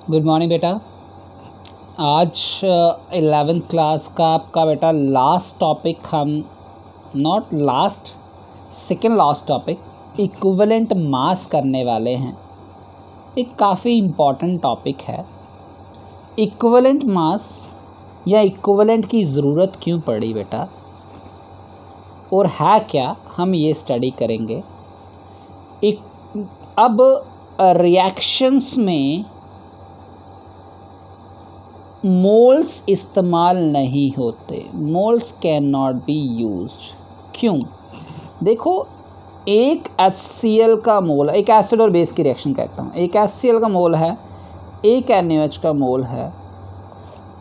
Good morning बेटा। आज 11th class का आपका बेटा लास्ट टॉपिक हम not last second last topic equivalent mass करने वाले हैं। एक काफ़ी इम्पॉर्टेंट टॉपिक है। इक्विवेलेंट मास या इक्विवेलेंट की ज़रूरत क्यों पड़ी बेटा और है क्या, हम ये स्टडी करेंगे। अब रिएक्शंस में मोल्स इस्तेमाल नहीं होते, moles can not be used. क्यों? देखो, एक HCl का मोल, एक एसिड और बेस की रिएक्शन कहता हूँ, एक HCl का मोल है, एक NaOH का मोल है,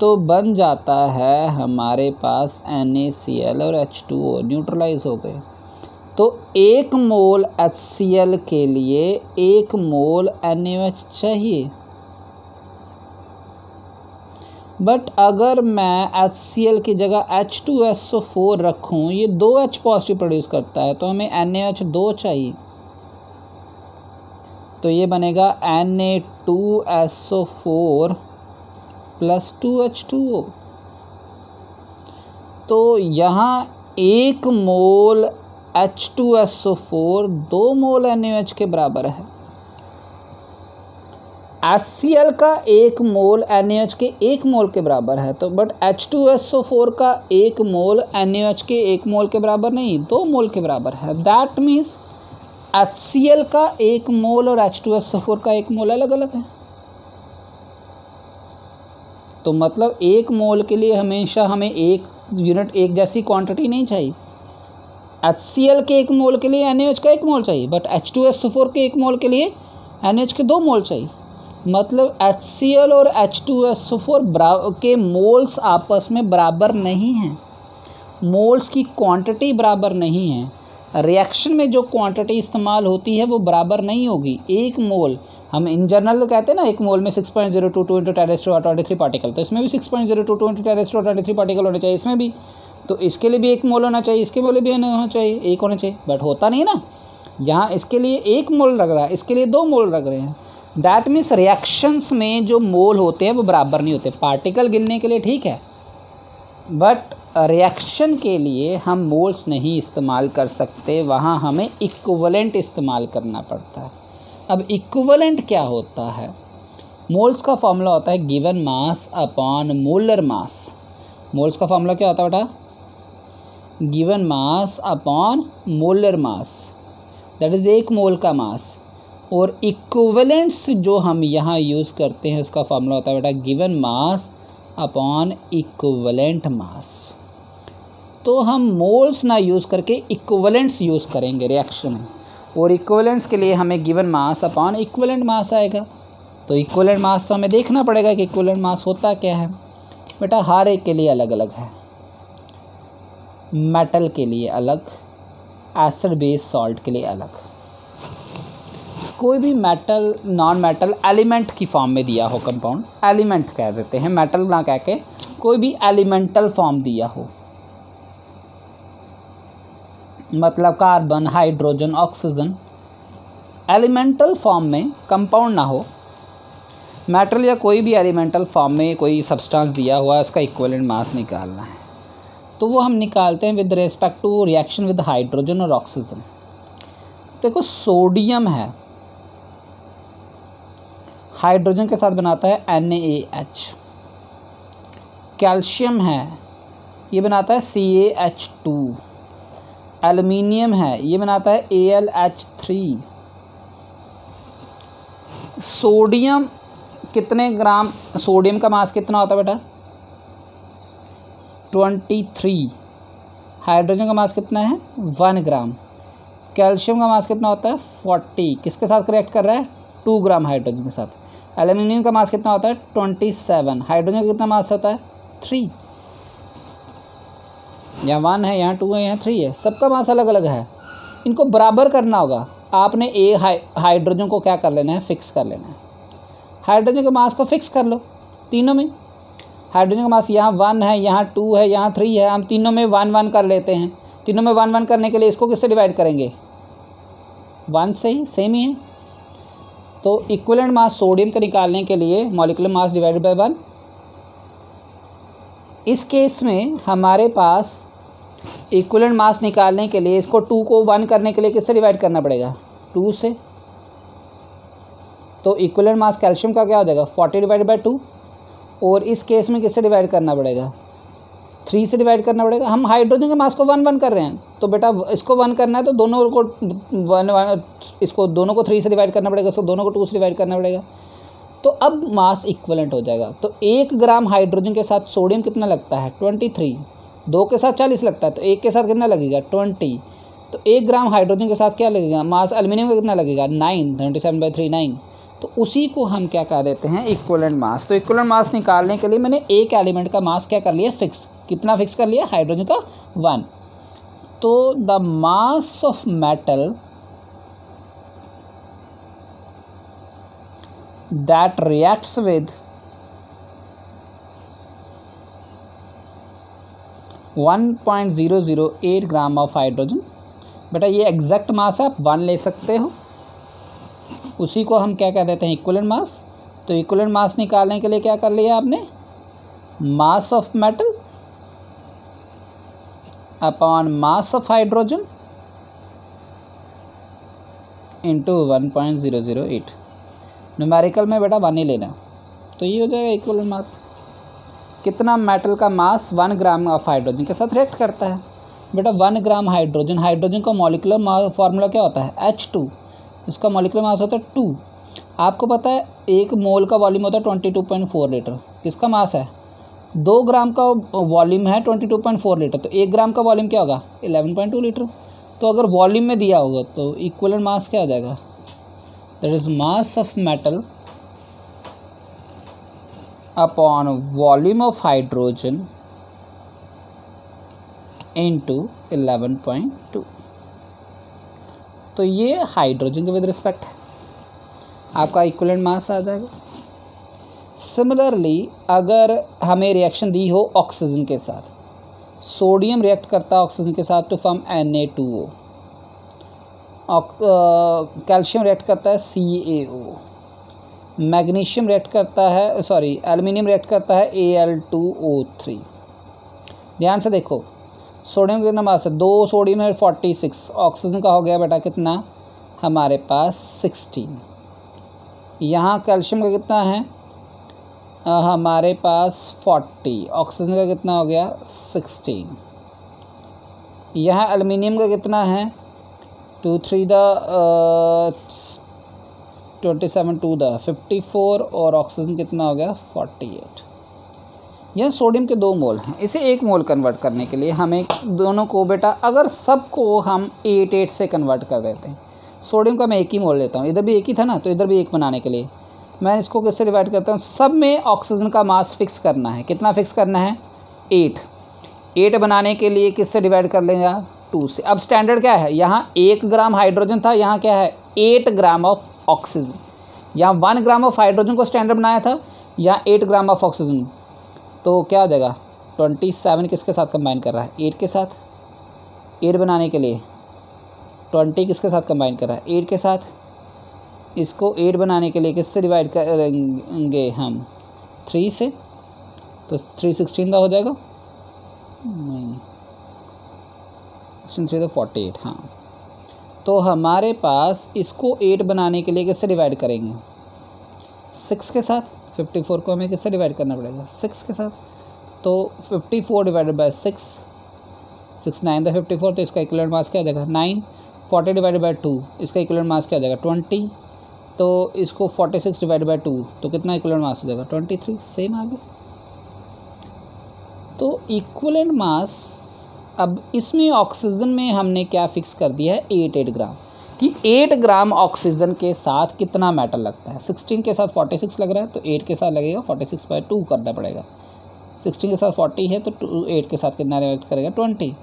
तो बन जाता है हमारे पास NaCl और H2O न्यूट्रलाइज हो गए। तो एक मोल HCl के लिए एक मोल NaOH चाहिए। बट अगर मैं HCl की जगह H2SO4 रखूँ, ये 2H पॉजिटिव प्रोड्यूस करता है, तो हमें NaOH 2 चाहिए, तो ये बनेगा Na2SO4 प्लस 2H2O। तो यहाँ एक मोल H2SO4 2 मोल NaOH के बराबर है। HCl का एक मोल NaOH के एक मोल के बराबर है, तो बट H2SO4 का एक मोल NaOH के एक मोल के बराबर नहीं, 2 मोल के बराबर है। दैट मीन्स HCl का एक मोल और H2SO4 का एक मोल अलग अलग है। तो मतलब एक मोल के लिए हमेशा हमें एक यूनिट, एक जैसी क्वांटिटी नहीं चाहिए। HCl के एक मोल के लिए NaOH का एक मोल चाहिए, बट H2SO4 के एक मोल के लिए NaOH के 2 मोल चाहिए। मतलब HCl और H2SO4 के मोल्स आपस में बराबर नहीं हैं, मोल्स की क्वांटिटी बराबर नहीं है। रिएक्शन में जो क्वांटिटी इस्तेमाल होती है वो बराबर नहीं होगी। एक मोल, हम इन जनरल कहते हैं ना, एक मोल में 6.022 × 10⁻23 पार्टिकल, तो इसमें भी 6.022 × 10⁻23 पार्टिकल होने चाहिए इसमें भी। तो इसके लिए भी एक मोल होना चाहिए, इसके लिए भी होना चाहिए, एक होना चाहिए, बट होता नहीं ना। यहाँ इसके लिए एक मोल लग रहा है, इसके लिए 2 मोल लग रहे हैं। दैट मीन्स रिएक्शंस में जो मोल होते हैं वो बराबर नहीं होते। पार्टिकल गिनने के लिए ठीक है, बट रिएक्शन के लिए हम मोल्स नहीं इस्तेमाल कर सकते, वहाँ हमें इक्विवेलेंट इस्तेमाल करना पड़ता है। अब इक्विवेलेंट क्या होता है? मोल्स का फॉर्मूला होता है given mass upon molar mass. Moles का फॉर्मूला क्या होता है बेटा? Given mass upon molar mass, that is एक मोल का मास। और इक्विवेलेंट्स जो हम यहाँ यूज़ करते हैं उसका फॉर्मूला होता है बेटा given mass upon equivalent mass. तो हम मोल्स ना यूज़ करके इक्विवेलेंट्स यूज़ करेंगे रिएक्शन में, और इक्विवेलेंट्स के लिए हमें given mass upon equivalent mass आएगा। तो इक्विवेलेंट मास तो हमें देखना पड़ेगा कि इक्विवेलेंट मास होता क्या है। बेटा हर एक के लिए अलग अलग है। मेटल के लिए अलग, एसिड बेस सॉल्ट के लिए अलग। कोई भी मेटल, नॉन मेटल, एलिमेंट की फॉर्म में दिया हो, कंपाउंड एलिमेंट कह देते हैं, मेटल ना कह के, कोई भी एलिमेंटल फॉर्म दिया हो, मतलब carbon, hydrogen, oxygen, elemental form में कंपाउंड ना हो, मेटल या कोई भी एलिमेंटल फॉर्म में कोई सब्सटेंस दिया हुआ है, उसका इक्विवेलेंट मास निकालना है, तो वो हम निकालते हैं with respect to reaction with hydrogen और ऑक्सीजन। देखो, सोडियम है, हाइड्रोजन के साथ बनाता है NaH। कैल्शियम है, ये बनाता है CaH2। एल्युमिनियम है, ये बनाता है AlH3। सोडियम कितने ग्राम, सोडियम का मास कितना होता है बेटा? 23। हाइड्रोजन का मास कितना है? 1 ग्राम। कैल्शियम का मास कितना होता है? 40। किसके साथ रिएक्ट कर रहा है? 2 ग्राम हाइड्रोजन के साथ। एल्युमिनियम का मास कितना होता है? 27। हाइड्रोजन का कितना मास होता है? 3। यहाँ 1 है, यहाँ 2 है, यहाँ 3 है, सबका मास अलग अलग है। इनको बराबर करना होगा। आपने हाइड्रोजन को क्या कर लेना है? फिक्स कर लेना है। हाइड्रोजन के मास को फिक्स कर लो तीनों में। हाइड्रोजन का मास यहाँ 1 है, यहाँ 2 है, यहाँ 3 है, हम तीनों में 1 1 कर लेते हैं। तीनों में 1 1 करने के लिए इसको किससे डिवाइड करेंगे? 1 से ही, सेम ही है। तो इक्विवेलेंट मास सोडियम का निकालने के लिए मॉलिक्यूलर मास डिवाइडेड बाय 1। इस केस में हमारे पास इक्विवेलेंट मास निकालने के लिए इसको 2 को 1 करने के लिए किससे डिवाइड करना पड़ेगा? 2 से। तो इक्विवेलेंट मास कैल्शियम का क्या हो जाएगा? 40 डिवाइडेड बाय 2। और इस केस में किससे डिवाइड करना पड़ेगा? 3 से डिवाइड करना पड़ेगा। हम हाइड्रोजन के मास को 1 कर रहे हैं, तो बेटा इसको 1 करना है तो दोनों को 1 इसको दोनों को 3 से डिवाइड करना पड़ेगा, इसको दोनों को 2 से डिवाइड करना पड़ेगा। तो अब मास इक्विवेलेंट हो जाएगा। तो 1 ग्राम हाइड्रोजन के साथ सोडियम कितना लगता है? 23। 2 के साथ 40 लगता है, तो 1 के साथ कितना लगेगा? 20। तो 1 ग्राम हाइड्रोजन के साथ क्या लगेगा? मास एल्यूमिनियम का कितना लगेगा? 9, 27/3 9। तो उसी को हम क्या कह देते हैं? Equivalent mass. तो इक्विवेलेंट मास निकालने के लिए मैंने एक एलिमेंट का मास क्या कर लिया? फिक्स। कितना फिक्स कर लिया? हाइड्रोजन का 1। तो the mass of metal that reacts with 1.008 gram of hydrogen. बेटा ये एग्जैक्ट मास है, आप 1 ले सकते हो। उसी को हम क्या कह देते हैं? Equivalent mass. तो इक्विवेलेंट मास निकालने के लिए क्या कर लिया आपने? Mass of metal upon mass of hydrogen into 1.008। Numerical में बेटा 1 ही लेना, तो ये हो जाएगा इक्विवेलेंट मास। कितना मेटल का मास 1 ग्राम ऑफ हाइड्रोजन के साथ रिएक्ट करता है? बेटा 1 ग्राम हाइड्रोजन, हाइड्रोजन का मॉलिक्यूलर मास फार्मूला क्या होता है? H2। इसका मॉलिक्यूलर मास होता है 2। आपको पता है 1 मोल का वॉल्यूम होता है 22.4 लीटर। किसका मास है? 2 ग्राम का वॉल्यूम है 22.4 लीटर, तो 1 ग्राम का वॉल्यूम क्या होगा? 11.2 लीटर। तो अगर वॉल्यूम में दिया होगा तो इक्विवेलेंट मास क्या हो जाएगा? That is mass of metal upon volume of hydrogen into 11.2। तो ये हाइड्रोजन के विद रिस्पेक्ट है, आपका इक्विवेलेंट मास आ जाएगा। सिमिलरली अगर हमें रिएक्शन दी हो ऑक्सीजन के साथ, सोडियम रिएक्ट करता है ऑक्सीजन के साथ to form Na2O, calcium react करता है CaO, मैग्नीशियम रिएक्ट करता है एल्युमिनियम रिएक्ट करता है Al2O3। ध्यान से देखो, सोडियम का कितना मास है? 2 सोडियम है 46, ऑक्सीजन का हो गया बेटा कितना हमारे पास? 16। यहाँ कैल्शियम का कितना है हमारे पास? 40। ऑक्सीजन का कितना हो गया? 16। यहाँ एल्युमिनियम का कितना है? 2 3 27 2 54 और ऑक्सीजन कितना हो गया? 48। यह सोडियम के 2 मोल हैं। इसे 1 मोल कन्वर्ट करने के लिए हमें दोनों को बेटा अगर सबको हम 8 से कन्वर्ट कर देते हैं, सोडियम का मैं 1 ही मोल लेता हूँ, इधर भी 1 ही था ना, तो इधर भी 1 बनाने के लिए मैं इसको किससे डिवाइड करता हूँ? सब में ऑक्सीजन का मास फिक्स करना है। कितना फिक्स करना है? 8 बनाने के लिए किससे डिवाइड कर लेंगे? 2 से। अब स्टैंडर्ड क्या है? यहाँ 1 ग्राम हाइड्रोजन था, यहाँ क्या है? 8 ग्राम ऑफ ऑक्सीजन। यहाँ 1 ग्राम ऑफ हाइड्रोजन को स्टैंडर्ड बनाया था, यहाँ 8 ग्राम ऑफ ऑक्सीजन। तो क्या हो जाएगा? 27 किसके साथ कंबाइन कर रहा है? 8 के साथ। 8 बनाने के लिए 20 किसके साथ कंबाइन कर रहा है? 8 के साथ। इसको 8 बनाने के लिए किससे डिवाइड करेंगे हम? 3 से। तो 3 16 का हो जाएगा, नहीं 3 तो 48। हाँ, तो हमारे पास इसको 8 बनाने के लिए किससे डिवाइड करेंगे? 6 के साथ। 54 को हमें किससे डिवाइड करना पड़ेगा? 6 के साथ। तो 54 डिवाइडेड बाय 6, 6 9 54, तो इसका इक्विवेलेंट मास क्या आ जाएगा? 9। 40 डिवाइडेड बाय 2, इसका इक्विवेलेंट मास क्या आ जाएगा? 20। तो इसको 46 डिवाइडेड बाय 2, तो कितना इक्विवेलेंट मास हो जाएगा? 23। सेम आ गया। तो इक्विवेलेंट मास, अब इसमें ऑक्सीजन में हमने क्या फिक्स कर दिया है? 8 ग्राम, कि 8 ग्राम ऑक्सीजन के साथ कितना मेटल लगता है? 16 के साथ 46 लग रहा है, तो 8 के साथ लगेगा 46/2 करना पड़ेगा। 16 के साथ 40 है, तो 8 के साथ कितना रिएक्ट करेगा? 20।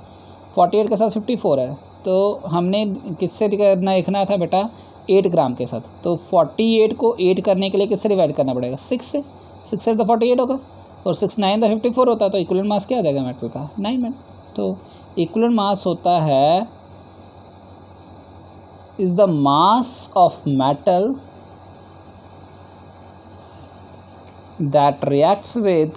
48 के साथ 54 है, तो हमने किससे करना देखना था बेटा? 8 ग्राम के साथ। तो 48 को 8 करने के लिए किससे डिवाइड करना पड़ेगा? 6 से। 6 से तो 48 होगा, और 6 9 54 होता है, तो इक्विवेलेंट मास क्या आ जाएगा मेटल का? 9 में। तो इक्विवेलेंट मास होता है is the mass of metal that reacts with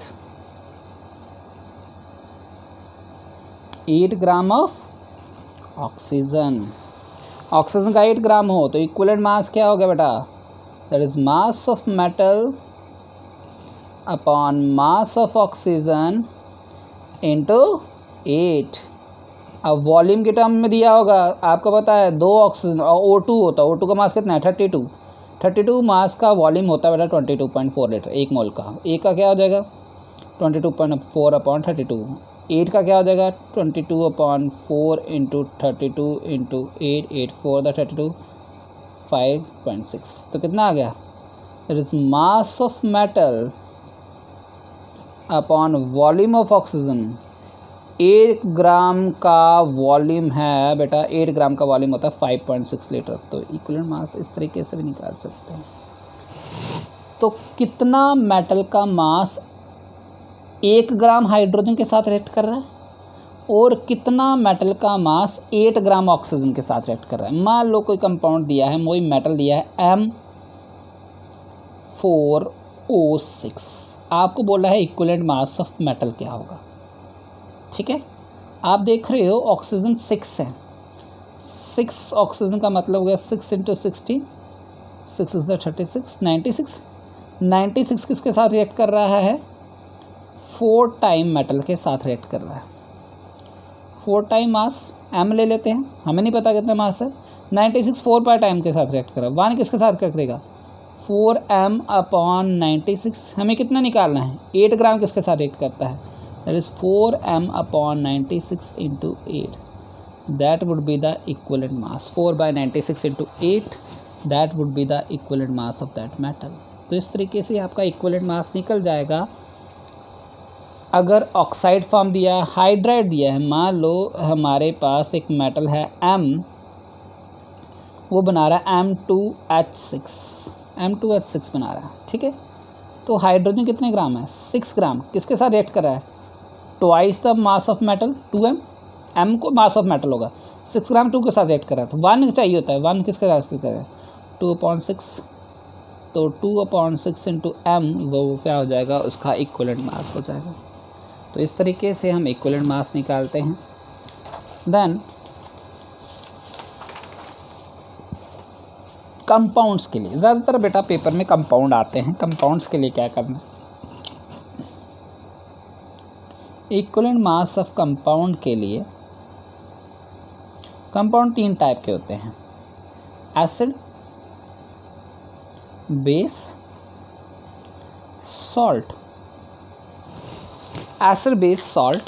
8 gram of oxygen. Oxygen का 8 ग्राम हो तो इक्विवेलेंट मास क्या हो गया बेटा? That is mass of metal upon mass of oxygen into 8। अब वॉल्यूम के टर्म में दिया होगा, आपको पता है 2 ऑक्सीजन और O2 होता है। O2 का मास कितना है? 32 मास का वॉल्यूम होता है बेटा 22.4 लीटर 1 मोल का। एक का क्या हो जाएगा? 22.4 अपॉन 32। 8 का क्या हो जाएगा? 22/4 इंटू 32 इंटू 8, 8 4 द 32, 5.6। तो कितना आ गया? That is mass of metal upon volume of oxygen. 1 ग्राम का वॉल्यूम है बेटा, 8 ग्राम का वॉल्यूम होता है 5.6 लीटर। तो इक्विवेलेंट मास इस तरीके से भी निकाल सकते हैं। तो कितना मेटल का मास 1 ग्राम हाइड्रोजन के साथ रिएक्ट कर रहा है और कितना मेटल का मास 8 ग्राम ऑक्सीजन के साथ रिएक्ट कर रहा है। मान लो कोई कंपाउंड दिया है, वही मेटल दिया है M4O6। आपको बोला है इक्विवेलेंट मास ऑफ मेटल क्या होगा। ठीक है, आप देख रहे हो ऑक्सीजन 6 है। 6 ऑक्सीजन का मतलब हो गया 6 इंटू 16, 6 इज द 36, 96। 96 किसके साथ रिएक्ट कर रहा है? 4 टाइम मेटल के साथ रिएक्ट कर रहा है। 4 टाइम मास M ले लेते हैं, हमें नहीं पता कितना मास है। 96 4 बार टाइम के साथ रिएक्ट कर रहा है। 1 किसके साथ क्या करेगा? 4M upon 96। हमें कितना निकालना है? 8 ग्राम किसके साथ रिएक्ट करता है? That is 4M upon 96 into 8. That would be the equivalent mass. 4/96 into 8. That would be the equivalent mass of that metal. तो इस तरीके से आपका equivalent mass निकल जाएगा। अगर ऑक्साइड फॉर्म दिया है, हाइड्राइड दिया है, मान लो हमारे पास एक मेटल है M, वो बना रहा है M2H6 बना रहा है। ठीक है, तो हाइड्रोजन कितने ग्राम है? 6 ग्राम। किसके साथ रिएक्ट कर रहा है? Twice the mass of metal 2M। M को मास ऑफ मेटल होगा, 6 ग्राम 2 के साथ रिएक्ट कर रहा है तो 1 चाहिए होता है। 1 किसके साथ रिएक्ट कर रहा है? 2/6। तो 2/6 इंटू M वो क्या हो जाएगा? उसका इक्विवेलेंट मास हो जाएगा। तो इस तरीके से हम इक्विवेलेंट मास निकालते हैं। देन कंपाउंड्स के लिए ज़्यादातर बेटा पेपर में कंपाउंड आते हैं। कंपाउंड्स के लिए क्या करना? इक्विवेलेंट मास ऑफ कंपाउंड के लिए, कंपाउंड 3 टाइप के होते हैं, acid, base, salt. Acid, base, salt,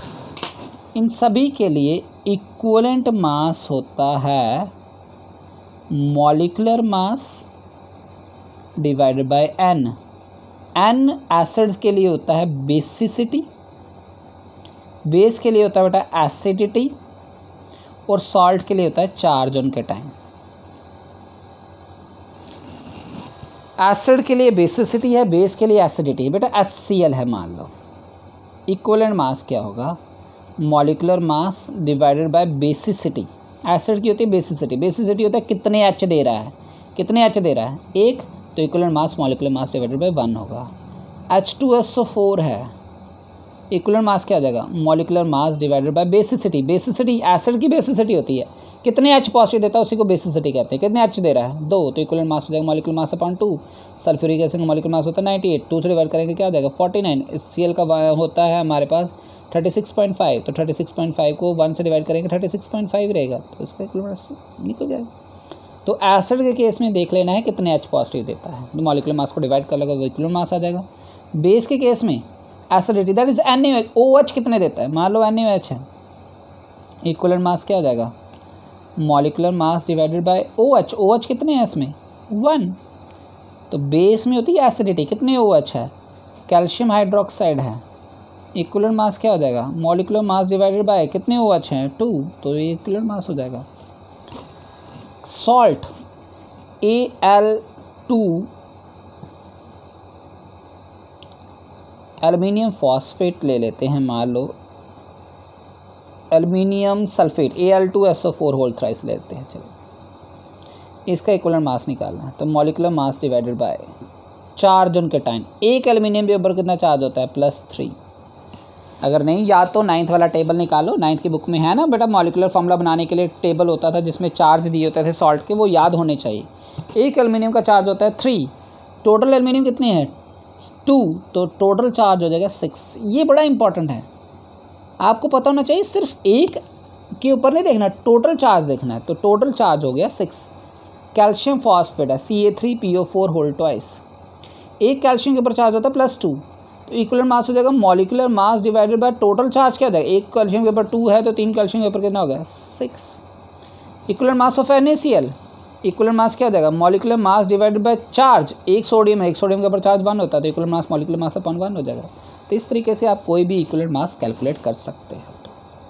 इन सभी के लिए इक्विवेलेंट मास होता है molecular mass divided by N। N acids के लिए होता है बेसिसिटी, बेस के लिए होता है बेटा एसिडिटी, और सॉल्ट के लिए होता है चार्ज ऑन कैटायन। एसिड के लिए बेसिसिटी है, बेस के लिए एसिडिटी है। बेटा HCl है मान लो। इक्विवेलेंट मास क्या होगा? Molecular mass divided bye basicity. Acid की होती है बेसिसिटी, बेसिसिटी होता है कितने H दे रहा है, कितने H दे रहा है? 1। तो equivalent mass molecular mass divided bye 1 होगा। H2SO4 है, इक्विवेलेंट मास क्या आ जाएगा? Molecular mass divided bye basicity. Basicity acid की बेसिसिटी होती है, कितने H पॉजिटिव देता है उसी को बेसिसिटी कहते हैं। कितने H दे रहा है? 2। तो इक्विवेलेंट मास हो जाएगा molecular mass upon 2। Sulphuric acid का मॉलिक्यूलर मास होता है 98, 2 से डिवाइड करेंगे क्या हो जाएगा? 49। Cl का होता है हमारे पास 36.5, तो 36.5 को 1 से डिवाइड करेंगे 36.5 रहेगा, तो इसका इक्विवेलेंट मास निकल जाएगा। तो एसिड के केस में देख लेना है कितने H पॉजिटिव देता है, तो मॉलिक्यूलर मास को डिवाइड कर लेगा वो इक्विवेलेंट मास आ जाएगा। बेस के केस में acidity that is NaOH, OH कितने देता है? मान लो NaOH है, इक्विवेलेंट मास क्या हो जाएगा? Molecular mass divided bye OH। OH कितने हैं इसमें? 1। तो बेस में होती है एसिडिटी, कितने OH है? कैल्शियम हाइड्रोक्साइड है, इक्विवेलेंट मास क्या हो जाएगा? मॉलिक्यूलर मास डिवाइडेड बाय कितने OH हैं? 2। तो ये इक्विवेलेंट मास हो जाएगा। सॉल्ट Al2 एल्युमिनियम फॉस्फेट ले लेते हैं, मान लो aluminium sulphate Al2SO4 whole thrice लेते हैं। चलो इसका इक्विवेलेंट मास निकालना है, तो molecular mass divided by charge on cation. एक एल्यूमिनियम के ऊपर कितना चार्ज होता है? +3। अगर नहीं याद तो 9th वाला टेबल निकालो, 9th की बुक में है ना बेटा, मॉलिक्यूलर फॉर्मूला बनाने के लिए टेबल होता था जिसमें चार्ज दिए होते थे सॉल्ट के, वो याद होने चाहिए। एक एल्यूमिनियम का चार्ज होता है 3, टोटल एल्यूमिनियम कितनी है? 2, तो टोटल चार्ज हो जाएगा 6। ये बड़ा इंपॉर्टेंट है, आपको पता होना चाहिए। सिर्फ एक के ऊपर नहीं देखना, टोटल चार्ज देखना है। तो टोटल चार्ज हो गया 6। कैल्शियम फॉस्फेट है Ca3PO4 होल ट्वाइस। एक कैल्शियम के ऊपर चार्ज होता है +2, तो इक्विवेलेंट मास हो जाएगा molecular mass divided by total charge. क्या हो जाएगा? एक कैल्शियम के ऊपर 2 है तो 3 कैल्शियम के ऊपर कितना हो गया? 6। Equivalent mass of NaCl, equivalent mass क्या हो जाएगा? Molecular mass divided by charge. एक सोडियम है, एक सोडियम के ऊपर चार्ज 1 होता है, तो equivalent mass molecular mass upon 1 हो जाएगा। तो इस तरीके से आप कोई भी इक्विवेलेंट मास कैलकुलेट कर सकते हैं।